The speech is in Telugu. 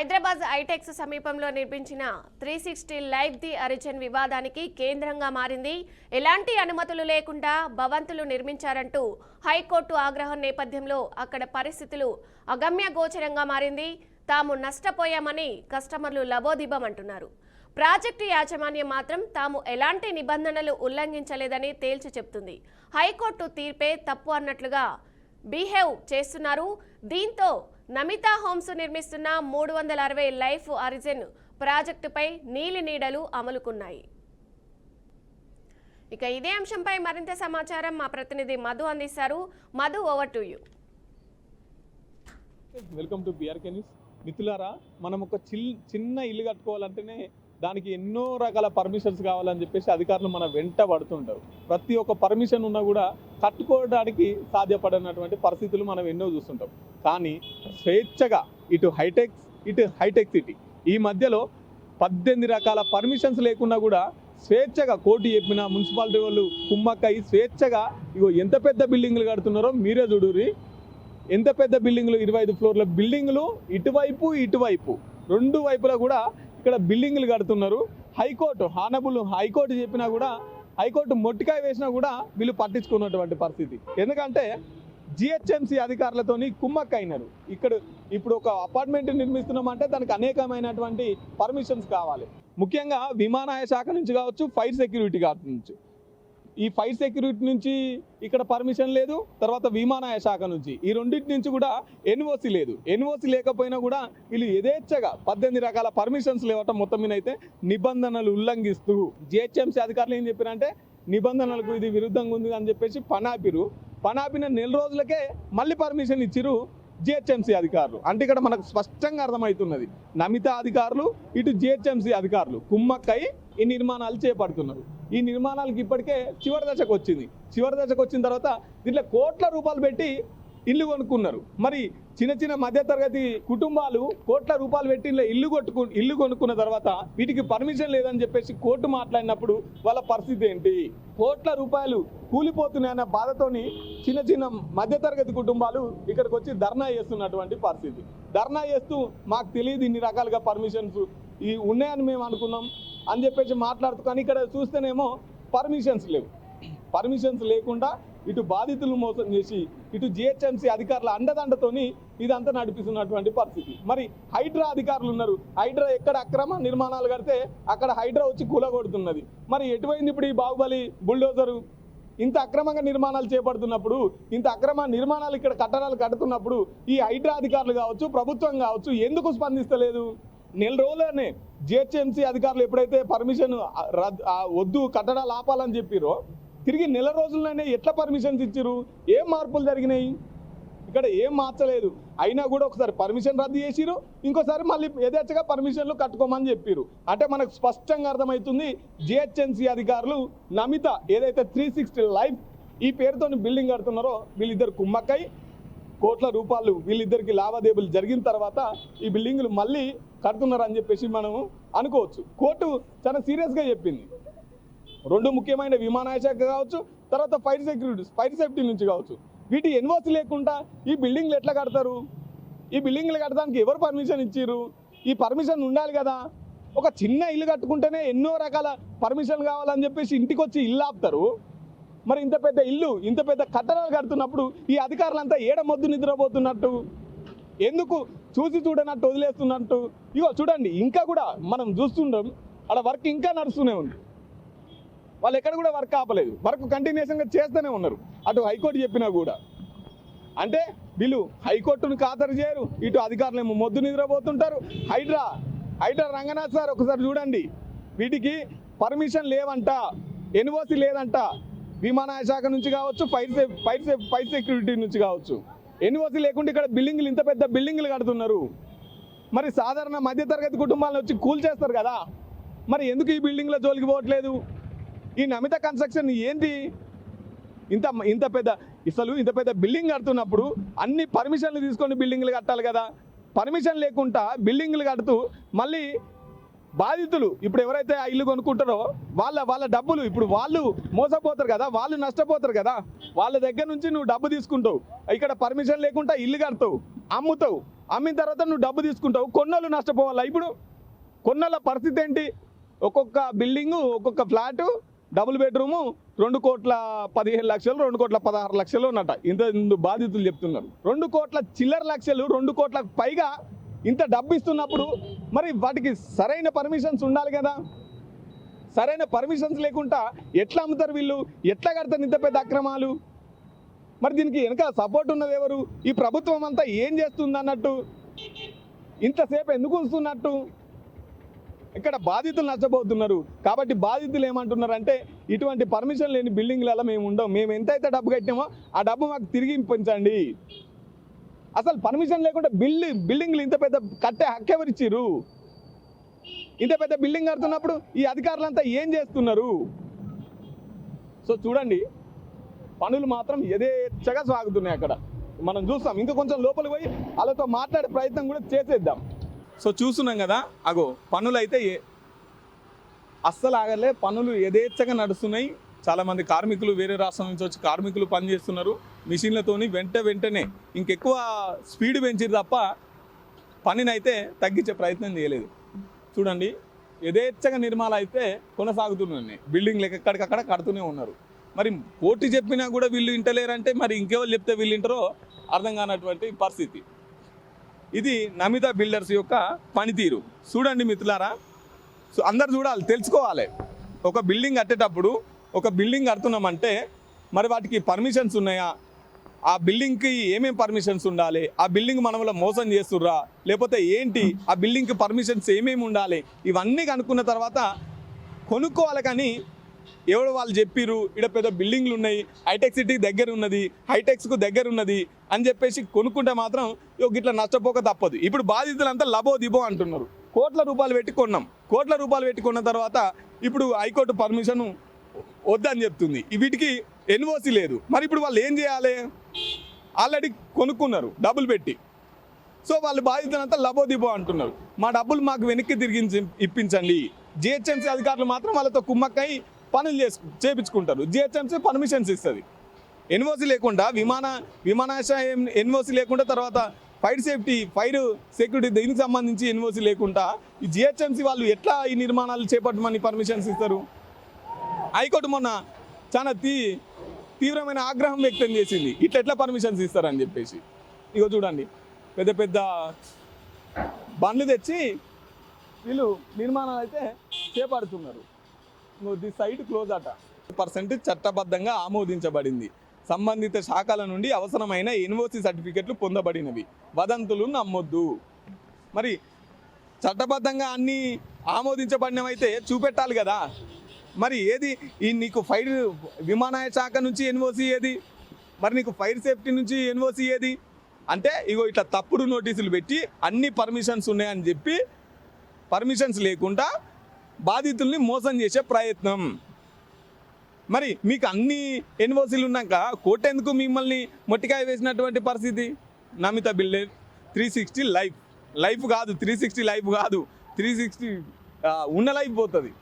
హైదరాబాద్ ఐటెక్స్ సమీపంలో నిర్మించిన 360 లైఫ్ ది అరిజన్ వివాదానికి కేంద్రంగా మారింది. ఎలాంటి అనుమతులు లేకుండా భవంతులు నిర్మించారంటూ హైకోర్టు ఆగ్రహం నేపథ్యంలో అక్కడ పరిస్థితులు అగమ్య గోచరంగా మారింది. తాము నష్టపోయామని కస్టమర్లు లబోదిబమంటున్నారు. ప్రాజెక్టు యాజమాన్యం మాత్రం తాము ఎలాంటి నిబంధనలు ఉల్లంఘించలేదని తేల్చి చెప్తుంది. హైకోర్టు తీర్పే తప్పు అన్నట్లుగా బిహేవ్ చేస్తున్నారు. దీంతో నమితా హోమ్స్ నిర్మిస్తున్న 360 లైఫ్ అరిజన్ ప్రాజెక్టుపై నీలి నీడలు అమలుకున్నాయి. ఇక ఇదే అంశంపై మరింత సమాచారం మా ప్రతినిధి మధు అందిస్తారు. Madhu, over to you. Welcome to BRK news. మిత్రులారా, మనం ఒక చిన్న ఇల్లు కట్టుకోవాలంటేనే దానికి ఎన్నో రకాల పర్మిషన్స్ కావాలని చెప్పేసి అధికారులు మన వెంట పడుతుంటారు. ప్రతి ఒక్క పర్మిషన్ ఉన్నా కూడా కట్టుకోవడానికి సాధ్యపడినటువంటి పరిస్థితులు మనం ఎన్నో చూస్తుంటాం. కానీ స్వేచ్ఛగా ఇటు హైటెక్ సిటీ ఈ మధ్యలో 18 రకాల పర్మిషన్స్ లేకున్నా కూడా స్వేచ్ఛగా కోర్టు చెప్పిన మున్సిపాలిటీ వాళ్ళు కుమ్మక్కయి స్వేచ్ఛగా ఇగో ఎంత పెద్ద బిల్డింగ్లు కడుతున్నారో మీరే చూడుర్రి. ఎంత పెద్ద బిల్డింగ్లు, 25 ఫ్లోర్ల బిల్డింగ్లు ఇటువైపు రెండు వైపులా కూడా ఇక్కడ బిల్డింగ్లు కడుతున్నారు. హైకోర్టు చెప్పినా కూడా, హైకోర్టు మొట్టికాయ వేసినా కూడా వీళ్ళు పట్టించుకున్నటువంటి పరిస్థితి. ఎందుకంటే జిహెచ్ఎంసీ అధికారులతోని కుమ్మక్క అయినారు. ఇప్పుడు ఒక అపార్ట్మెంట్ నిర్మిస్తున్నామంటే దానికి అనేకమైనటువంటి పర్మిషన్స్ కావాలి. ముఖ్యంగా విమానయాన శాఖ నుంచి కావచ్చు, ఫైర్ సెక్యూరిటీ నుంచి. ఈ ఫైర్ సెక్యూరిటీ నుంచి ఇక్కడ పర్మిషన్ లేదు. తర్వాత విమానయాన శాఖ నుంచి, ఈ రెండింటి నుంచి కూడా ఎన్ఓసి లేదు. ఎన్ఓసి లేకపోయినా కూడా వీళ్ళు యథేచ్ఛగా 18 రకాల పర్మిషన్స్ లేవటం మొత్తం మీద అయితే నిబంధనలు ఉల్లంఘిస్తూ జిహెచ్ఎంసీ అధికారులు ఏం చెప్పారంటే నిబంధనలకు ఇది విరుద్ధంగా ఉంది అని చెప్పేసి పనాపిన నెల రోజులకే మళ్ళీ పర్మిషన్ ఇచ్చిరు జిహెచ్ఎంసీ అధికారులు. అంటే ఇక్కడ మనకు స్పష్టంగా అర్థమవుతున్నది, నమితా అధికారులు ఇటు జిహెచ్ఎంసీ అధికారులు కుమ్మక్కై ఈ నిర్మాణాలు చేపడుతున్నారు. ఈ నిర్మాణాలకు ఇప్పటికే చివరి దశకు వచ్చిన తర్వాత దీంట్లో కోట్ల రూపాయలు పెట్టి ఇల్లు కొనుక్కున్నారు. మరి చిన్న మధ్యతరగతి కుటుంబాలు కోట్ల రూపాయలు పెట్టి ఇల్లు కొనుక్కున్న తర్వాత వీటికి పర్మిషన్ లేదని చెప్పేసి కోర్టు మాట్లాడినప్పుడు వాళ్ళ పరిస్థితి ఏంటి? కోట్ల రూపాయలు కూలిపోతున్నాయన్న బాధతోని చిన్న మధ్యతరగతి కుటుంబాలు ఇక్కడికి వచ్చి ధర్నా చేస్తున్నటువంటి పరిస్థితి. ధర్నా చేస్తూ మాకు తెలియదు ఇన్ని రకాలుగా పర్మిషన్స్ ఉన్నాయని మేము అనుకున్నాం అని చెప్పేసి మాట్లాడుతూ, కానీ ఇక్కడ చూస్తేనేమో పర్మిషన్స్ లేకుండా ఇటు బాధితులు మోసం చేసి ఇటు జిహెచ్ఎంసీ అధికారుల అండదండతోని ఇదంతా నడిపిస్తున్నటువంటి పరిస్థితి. మరి హైడ్రా అధికారులు ఉన్నారు. హైడ్రా ఎక్కడ అక్రమ నిర్మాణాలు కడితే అక్కడ హైడ్రా వచ్చి కూలగొడుతున్నది. మరి ఎటువైంది ఇప్పుడు ఈ బాహుబలి బుల్డోజరు? ఇంత అక్రమంగా నిర్మాణాలు చేపడుతున్నప్పుడు, ఇంత అక్రమ నిర్మాణాలు ఇక్కడ కట్టడాలు కడుతున్నప్పుడు ఈ హైడ్రా అధికారులు కావచ్చు, ప్రభుత్వం కావచ్చు ఎందుకు స్పందిస్తలేదు? నెల రోజులనే జిహెచ్ఎంసీ అధికారులు ఎప్పుడైతే పర్మిషన్ వద్దు కట్టడాలు ఆపాలని చెప్పిరో తిరిగి నెల రోజుల్లోనే ఎట్లా పర్మిషన్స్ ఇచ్చిరు? ఏం మార్పులు జరిగినాయి? ఇక్కడ ఏం మార్చలేదు. అయినా కూడా ఒకసారి పర్మిషన్ రద్దు చేసిరు, ఇంకోసారి మళ్ళీ యథేచ్ఛగా పర్మిషన్లు కట్టుకోమని చెప్పిరు. అంటే మనకు స్పష్టంగా అర్థమవుతుంది జిహెచ్ఎంసీ అధికారులు నమిత ఏదైతే 360 లైఫ్ ఈ పేరుతో బిల్డింగ్ కడుతున్నారో వీళ్ళిద్దరు కుమ్మక్కై కోట్ల రూపాయలు వీళ్ళిద్దరికి లావాదేవీలు జరిగిన తర్వాత ఈ బిల్డింగ్లు మళ్ళీ కడుతున్నారని చెప్పేసి మనం అనుకోవచ్చు. కోర్టు చాలా సీరియస్గా చెప్పింది. రెండు ముఖ్యమైన విమానయాన శాఖ కావచ్చు, తర్వాత ఫైర్ సేఫ్టీ నుంచి కావచ్చు, వీటి ఎన్ఓసి లేకుండా ఈ బిల్డింగ్లు ఎట్లా కడతారు? ఈ బిల్డింగ్లు కట్టడానికి ఎవరు పర్మిషన్ ఇచ్చిర్రు? ఈ పర్మిషన్ ఉండాలి కదా. ఒక చిన్న ఇల్లు కట్టుకుంటేనే ఎన్నో రకాల పర్మిషన్ కావాలని చెప్పేసి ఇంటికి వచ్చి ఇల్లు ఆపుతారు. మరి ఇంత పెద్ద ఇల్లు, ఇంత పెద్ద కట్టడాలు కడుతున్నప్పుడు ఈ అధికారులంతా ఏడమొద్దు నిద్రపోతున్నట్టు, ఎందుకు చూసి చూడనట్టు వదిలేస్తున్నట్టు? ఇగో చూడండి, ఇంకా కూడా మనం చూస్తుంటాం అక్కడ వర్క్ ఇంకా నడుస్తూనే ఉంది. వాళ్ళు ఎక్కడ కూడా వర్క్ ఆపలేదు, వర్క్ కంటిన్యూషన్గా చేస్తూనే ఉన్నారు. అటు హైకోర్టు చెప్పినా కూడా. అంటే వీళ్ళు హైకోర్టును ఖాతరు చేయరు, ఇటు అధికారులు ఏమో మొద్దు నిద్రపోతుంటారు. హైడ్రా రంగనాథ్ సార్ ఒకసారి చూడండి, వీటికి పర్మిషన్ లేవంట, ఎన్ఓసి లేదంట. విమానయాన శాఖ నుంచి కావచ్చు, ఫైర్ సెక్యూరిటీ నుంచి కావచ్చు, ఎన్ఓసి లేకుండా ఇక్కడ బిల్డింగ్లు ఇంత పెద్ద బిల్డింగ్లు కడుతున్నారు. మరి సాధారణ మధ్యతరగతి కుటుంబాలను వచ్చి కూల్ చేస్తారు కదా, మరి ఎందుకు ఈ బిల్డింగ్ల జోలికి పోవట్లేదు? ఈ నమిత కన్స్ట్రక్షన్ ఏంటి? ఇంత పెద్ద బిల్డింగ్ కడుతున్నప్పుడు అన్ని పర్మిషన్లు తీసుకొని బిల్డింగ్లు కట్టాలి కదా. పర్మిషన్ లేకుండా బిల్డింగ్లు కడుతూ మళ్ళీ బాధితులు ఇప్పుడు ఎవరైతే ఆ ఇల్లు కొనుక్కుంటారో వాళ్ళ డబ్బులు ఇప్పుడు వాళ్ళు మోసపోతారు కదా, వాళ్ళు నష్టపోతారు కదా. వాళ్ళ దగ్గర నుంచి నువ్వు డబ్బు తీసుకుంటావు, ఇక్కడ పర్మిషన్ లేకుండా ఇల్లు కడతావు, అమ్ముతావు, అమ్మిన తర్వాత నువ్వు డబ్బు తీసుకుంటావు, కొన్నోళ్ళు నష్టపోవాలా. ఇప్పుడు కొన్నోళ్ళ పరిస్థితి ఏంటి? ఒక్కొక్క బిల్డింగు, ఒక్కొక్క ఫ్లాటు, డబుల్ బెడ్రూము 2,15,00,000, 2,16,00,000 ఉన్నట. ఇంత బాధితులు చెప్తున్నారు. 2 కోట్ల చిల్లర లక్షలు, 2 కోట్ల పైగా ఇంత డబ్బు ఇస్తున్నప్పుడు మరి వాటికి సరైన పర్మిషన్స్ ఉండాలి కదా. సరైన పర్మిషన్స్ లేకుండా ఎట్లా అమ్ముతారు వీళ్ళు, ఎట్లా కడతారు ఇంత పెద్ద అక్రమాలు? మరి దీనికి వెనక సపోర్ట్ ఉన్నది ఎవరు? ఈ ప్రభుత్వం అంతా ఏం చేస్తుంది అన్నట్టు, ఇంతసేపు ఎందుకు ఉంచుతున్నట్టు? ఇక్కడ బాధితులు నష్టపోతున్నారు. కాబట్టి బాధితులు ఏమంటున్నారంటే ఇటువంటి పర్మిషన్ లేని బిల్డింగ్లలో మేము ఉండం, మేము ఎంతైతే డబ్బు కట్టినామో ఆ డబ్బు మాకు తిరిగి ఇప్పించండి. అసలు పర్మిషన్ లేకుండా బిల్డింగ్లు ఇంత పెద్ద కట్టే హక్కు ఎవరిచ్చిర్రు? ఇంత పెద్ద బిల్డింగ్ కడుతున్నప్పుడు ఈ అధికారులంతా ఏం చేస్తున్నారు? సో చూడండి, పనులు మాత్రం యథేచ్ఛగా సాగుతున్నాయి. అక్కడ మనం చూస్తాం. ఇంకా కొంచెం లోపలికి పోయి వాళ్ళతో మాట్లాడే ప్రయత్నం కూడా చేసేద్దాం. సో చూస్తున్నాం కదా, అగో పనులు అయితే అస్సలు ఆగలే, పనులు యథేచ్ఛగా నడుస్తున్నాయి. చాలామంది కార్మికులు వేరే రాష్ట్రం నుంచి వచ్చి కార్మికులు పనిచేస్తున్నారు మిషన్లతోని. వెంటనే ఇంకెక్కువ స్పీడ్ పెంచిరు తప్ప పనిని అయితే తగ్గించే ప్రయత్నం చేయలేదు. చూడండి, యథేచ్ఛగా నిర్మాణాలు అయితే కొనసాగుతున్నాయి. బిల్డింగ్లు ఎక్కడికక్కడ కడుతూనే ఉన్నారు. మరి కోర్టు చెప్పినా కూడా వీళ్ళు ఇంటలేరంటే మరి ఇంకెవరు చెప్తే వీళ్ళు ఇంటారో అర్థం కానటువంటి పరిస్థితి. ఇది నమిత బిల్డర్స్ యొక్క పనితీరు. చూడండి మిత్రులారా, సో అందరు చూడాలి, తెలుసుకోవాలి. ఒక బిల్డింగ్ కట్టేటప్పుడు ఒక బిల్డింగ్ కడుతున్నామంటే మరి వాటికి పర్మిషన్స్ ఉన్నాయా, ఆ బిల్డింగ్కి ఏమేమి పర్మిషన్స్ ఉండాలి, ఆ బిల్డింగ్ మనలో మోసం చేస్తుర్రా లేకపోతే ఏంటి, ఆ బిల్డింగ్కి పర్మిషన్స్ ఏమేమి ఉండాలి, ఇవన్నీ కనుక్కున్న తర్వాత కొనుక్కోవాలి. కానీ ఎవరు వాళ్ళు చెప్పిర్రు ఇక్కడ పెద్ద బిల్డింగ్లు ఉన్నాయి, హైటెక్ సిటీకి దగ్గర ఉన్నది, హైటెక్స్కు దగ్గర ఉన్నది అని చెప్పేసి కొనుక్కుంటే మాత్రం ఇట్లా నష్టపోక తప్పదు. ఇప్పుడు బాధితులంతా లబో దిబో అంటున్నారు. కోట్ల రూపాయలు పెట్టి కొన్నాం, కోట్ల రూపాయలు పెట్టి కొన్న తర్వాత ఇప్పుడు హైకోర్టు పర్మిషన్ వద్దని చెప్తుంది. వీటికి ఎన్ఓసి లేదు. మరి ఇప్పుడు వాళ్ళు ఏం చేయాలి? ఆల్రెడీ కొనుక్కున్నారు డబ్బులు పెట్టి. సో వాళ్ళు బాధితులంతా లబో దిబో అంటున్నారు. మా డబ్బులు మాకు వెనక్కి తిరిగి ఇప్పించండి. జిహెచ్ఎంసీ అధికారులు మాత్రం వాళ్ళతో కుమ్మక్కై పనులు చేపించుకుంటారు. జిహెచ్ఎంసీ పర్మిషన్స్ ఇస్తుంది. ఎన్ఓసి లేకుండా విమానాశ్రయం ఎన్ఓసి లేకుండా, తర్వాత ఫైర్ సెక్యూరిటీ దీనికి సంబంధించి ఎన్ఓసి లేకుండా ఈ జిహెచ్ఎంసీ వాళ్ళు ఎట్లా ఈ నిర్మాణాలు చేపట్టమని పర్మిషన్స్ ఇస్తారు? హైకోర్టు మొన్న చాలా తీవ్రమైన ఆగ్రహం వ్యక్తం చేసింది, ఎట్లా పర్మిషన్స్ ఇస్తారని చెప్పేసి. ఇగో చూడండి, పెద్ద పెద్ద బండ్లు తెచ్చి వీళ్ళు నిర్మాణాలు అయితే చేపడుతున్నారు. ది సైట్ క్లోజ్ అట. 100% చట్టబద్ధంగా ఆమోదించబడింది. సంబంధిత శాఖల నుండి అవసరమైన ఎన్ఓసి సర్టిఫికెట్లు పొందబడినవి. వదంతులు నమ్మొద్దు. మరి చట్టబద్ధంగా అన్నీ ఆమోదించబడినవైతే చూపెట్టాలి కదా. మరి ఏది ఈ నీకు విమానయాన శాఖ నుంచి ఎన్ఓసి ఏది? మరి నీకు ఫైర్ సేఫ్టీ నుంచి ఎన్ఓసి ఏది? అంటే ఇగో ఇట్లా తప్పుడు నోటీసులు పెట్టి అన్ని పర్మిషన్స్ ఉన్నాయని చెప్పి పర్మిషన్స్ లేకుండా బాధితుల్ని మోసం చేసే ప్రయత్నం. మరి మీకు అన్ని ఎన్ఓసీలు ఉన్నాక కోర్టు ఎందుకు మిమ్మల్ని మొట్టికాయ వేసినటువంటి పరిస్థితి? నమిత బిల్డర్ 360 లైఫ్ కాదు, 360 లైఫ్ కాదు, 360 ఉన్న లైఫ్ పోతుంది.